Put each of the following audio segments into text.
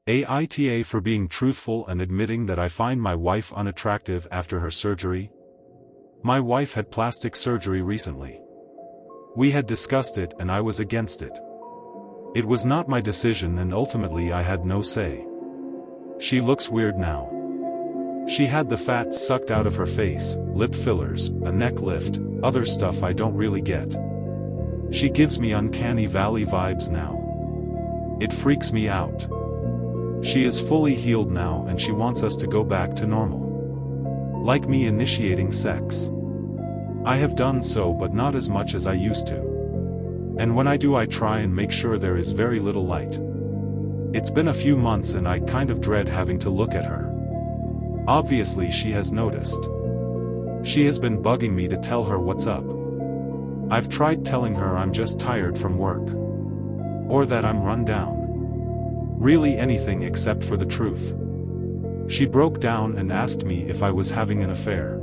AITA for being truthful and admitting that I find my wife unattractive after her surgery. My wife had plastic surgery recently. We had discussed it and I was against it. It was not my decision and ultimately I had no say. She looks weird now. She had the fat sucked out of her face, lip fillers, a neck lift, other stuff I don't really get. She gives me uncanny valley vibes now. It freaks me out. She is fully healed now and she wants us to go back to normal. Like me initiating sex. I have done so but not as much as I used to. And when I do I try and make sure there is very little light. It's been a few months and I kind of dread having to look at her. Obviously she has noticed. She has been bugging me to tell her what's up. I've tried telling her I'm just tired from work. Or that I'm run down. Really anything except for the truth. She broke down and asked me if I was having an affair.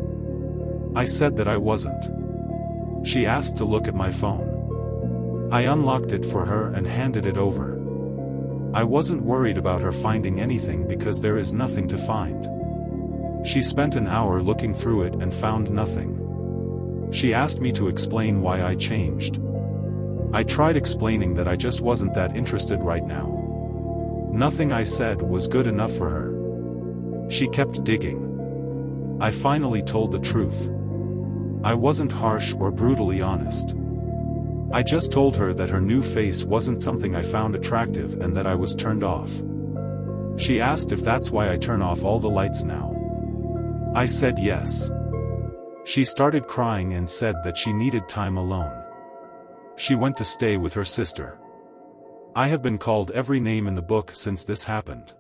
I said that I wasn't. She asked to look at my phone. I unlocked it for her and handed it over. I wasn't worried about her finding anything because there is nothing to find. She spent an hour looking through it and found nothing. She asked me to explain why I changed. I tried explaining that I just wasn't that interested right now. Nothing I said was good enough for her. She kept digging. I finally told the truth. I wasn't harsh or brutally honest. I just told her that her new face wasn't something I found attractive and that I was turned off. She asked if that's why I turn off all the lights now. I said yes. She started crying and said that she needed time alone. She went to stay with her sister. I have been called every name in the book since this happened.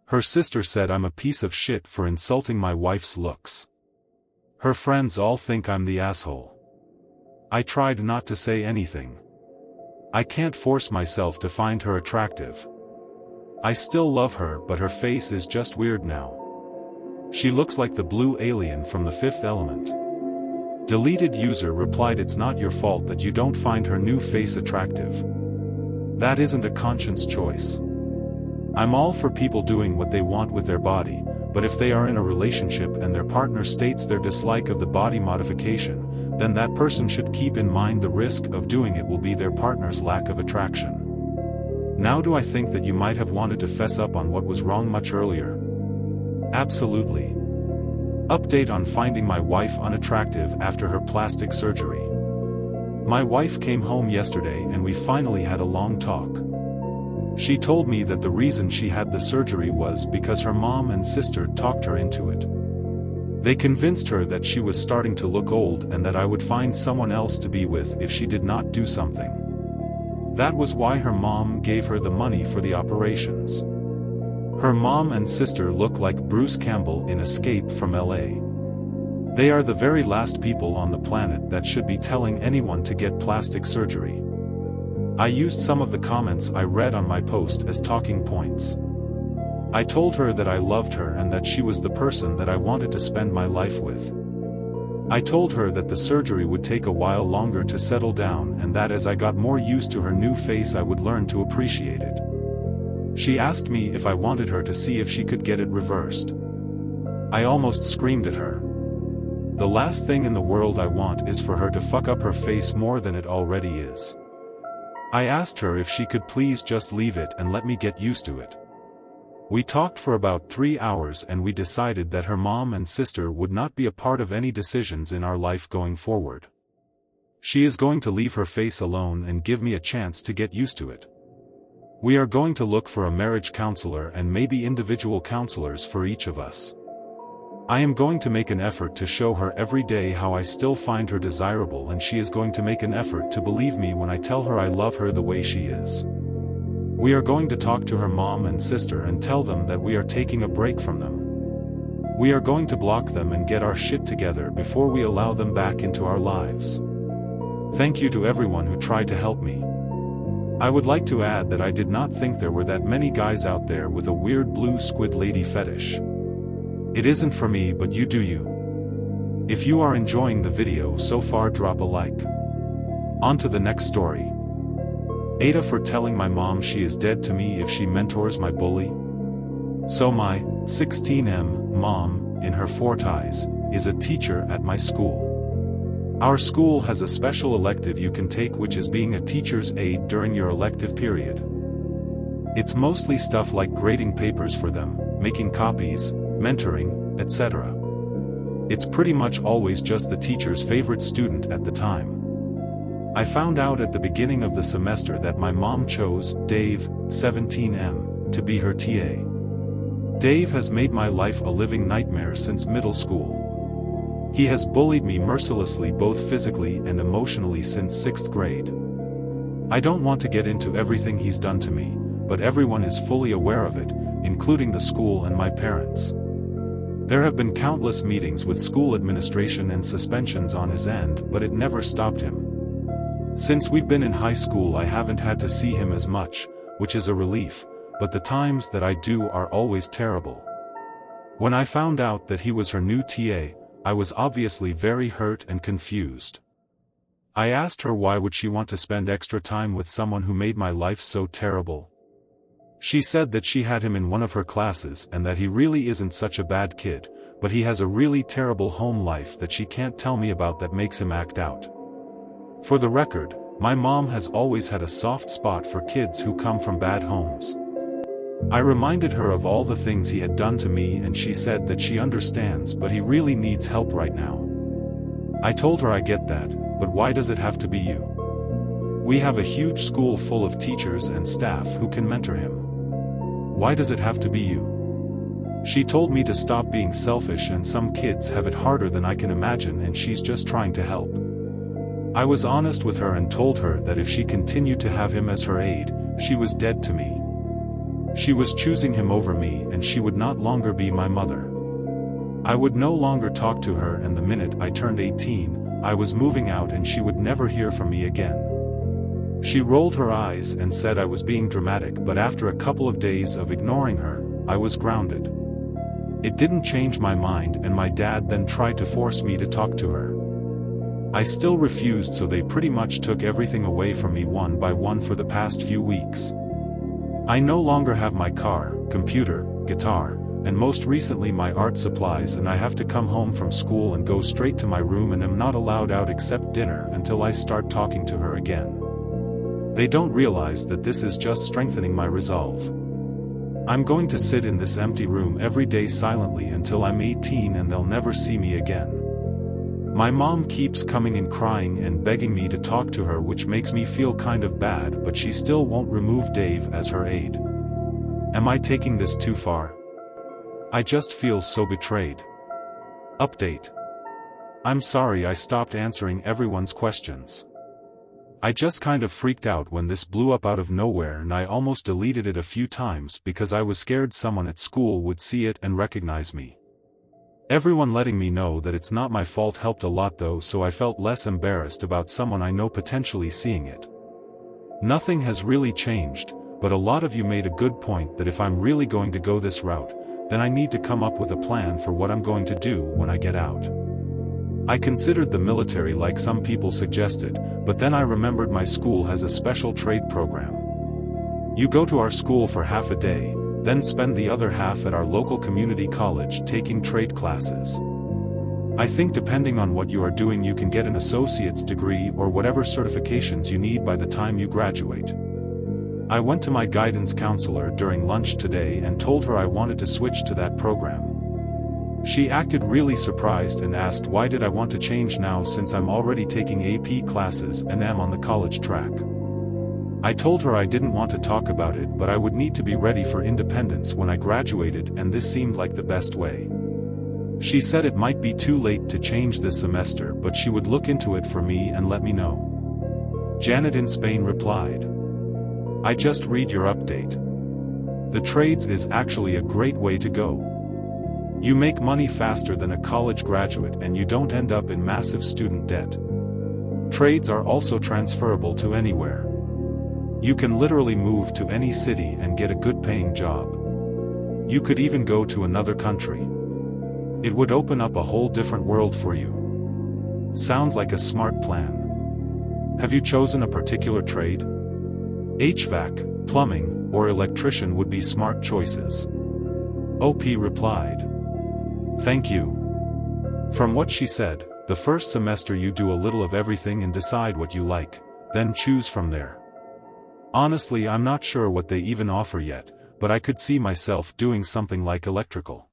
Her sister said I'm a piece of shit for insulting my wife's looks. Her friends all think I'm the asshole. I tried not to say anything. I can't force myself to find her attractive. I still love her but her face is just weird now. She looks like the blue alien from The Fifth Element. Deleted user replied it's not your fault that you don't find her new face attractive. That isn't a conscious choice. I'm all for people doing what they want with their body, but if they are in a relationship and their partner states their dislike of the body modification, then that person should keep in mind the risk of doing it will be their partner's lack of attraction. Now do I think that you might have wanted to fess up on what was wrong much earlier? Absolutely. Update on finding my wife unattractive after her plastic surgery. My wife came home yesterday and we finally had a long talk. She told me that the reason she had the surgery was because her mom and sister talked her into it. They convinced her that she was starting to look old and that I would find someone else to be with if she did not do something. That was why her mom gave her the money for the operations. Her mom and sister look like Bruce Campbell in Escape from LA. They are the very last people on the planet that should be telling anyone to get plastic surgery. I used some of the comments I read on my post as talking points. I told her that I loved her and that she was the person that I wanted to spend my life with. I told her that the surgery would take a while longer to settle down and that as I got more used to her new face I would learn to appreciate it. She asked me if I wanted her to see if she could get it reversed. I almost screamed at her. The last thing in the world I want is for her to fuck up her face more than it already is. I asked her if she could please just leave it and let me get used to it. We talked for about 3 hours and we decided that her mom and sister would not be a part of any decisions in our life going forward. She is going to leave her face alone and give me a chance to get used to it. We are going to look for a marriage counselor and maybe individual counselors for each of us. I am going to make an effort to show her every day how I still find her desirable and she is going to make an effort to believe me when I tell her I love her the way she is. We are going to talk to her mom and sister and tell them that we are taking a break from them. We are going to block them and get our shit together before we allow them back into our lives. Thank you to everyone who tried to help me. I would like to add that I did not think there were that many guys out there with a weird blue squid lady fetish. It isn't for me, but you do you. If you are enjoying the video so far, drop a like. On to the next story. AITA for telling my mom she is dead to me if she mentors my bully. So my 16M mom, in her 40s, is a teacher at my school. Our school has a special elective you can take, which is being a teacher's aide during your elective period. It's mostly stuff like grading papers for them, making copies, mentoring, etc. It's pretty much always just the teacher's favorite student at the time. I found out at the beginning of the semester that my mom chose Dave, 17M, to be her TA. Dave has made my life a living nightmare since middle school. He has bullied me mercilessly both physically and emotionally since 6th grade. I don't want to get into everything he's done to me, but everyone is fully aware of it, including the school and my parents. There have been countless meetings with school administration and suspensions on his end, but it never stopped him. Since we've been in high school I haven't had to see him as much, which is a relief, but the times that I do are always terrible. When I found out that he was her new TA, I was obviously very hurt and confused. I asked her why would she want to spend extra time with someone who made my life so terrible. She said that she had him in one of her classes and that he really isn't such a bad kid, but he has a really terrible home life that she can't tell me about that makes him act out. For the record, my mom has always had a soft spot for kids who come from bad homes. I reminded her of all the things he had done to me and she said that she understands, but he really needs help right now. I told her I get that, but why does it have to be you? We have a huge school full of teachers and staff who can mentor him. Why does it have to be you? She told me to stop being selfish and some kids have it harder than I can imagine and she's just trying to help. I was honest with her and told her that if she continued to have him as her aide, she was dead to me. She was choosing him over me and she would not longer be my mother. I would no longer talk to her, and the minute I turned 18, I was moving out and she would never hear from me again. She rolled her eyes and said I was being dramatic, but after a couple of days of ignoring her, I was grounded. It didn't change my mind and my dad then tried to force me to talk to her. I still refused, so they pretty much took everything away from me one by one for the past few weeks. I no longer have my car, computer, guitar, and most recently my art supplies, and I have to come home from school and go straight to my room and am not allowed out except dinner until I start talking to her again. They don't realize that this is just strengthening my resolve. I'm going to sit in this empty room every day silently until I'm 18 and they'll never see me again. My mom keeps coming and crying and begging me to talk to her, which makes me feel kind of bad, but she still won't remove Dave as her aide. Am I taking this too far? I just feel so betrayed. Update. I'm sorry I stopped answering everyone's questions. I just kind of freaked out when this blew up out of nowhere and I almost deleted it a few times because I was scared someone at school would see it and recognize me. Everyone letting me know that it's not my fault helped a lot though, so I felt less embarrassed about someone I know potentially seeing it. Nothing has really changed, but a lot of you made a good point that if I'm really going to go this route, then I need to come up with a plan for what I'm going to do when I get out. I considered the military like some people suggested, but then I remembered my school has a special trade program. You go to our school for half a day, then spend the other half at our local community college taking trade classes. I think depending on what you are doing you can get an associate's degree or whatever certifications you need by the time you graduate. I went to my guidance counselor during lunch today and told her I wanted to switch to that program. She acted really surprised and asked why did I want to change now since I'm already taking AP classes and am on the college track. I told her I didn't want to talk about it, but I would need to be ready for independence when I graduated and this seemed like the best way. She said it might be too late to change this semester, but she would look into it for me and let me know. Janet in Spain replied. I just read your update. The trades is actually a great way to go. You make money faster than a college graduate and you don't end up in massive student debt. Trades are also transferable to anywhere. You can literally move to any city and get a good paying job. You could even go to another country. It would open up a whole different world for you. Sounds like a smart plan. Have you chosen a particular trade? HVAC, plumbing, or electrician would be smart choices. OP replied. Thank you. From what she said, the first semester you do a little of everything and decide what you like, then choose from there. Honestly, I'm not sure what they even offer yet, but I could see myself doing something like electrical.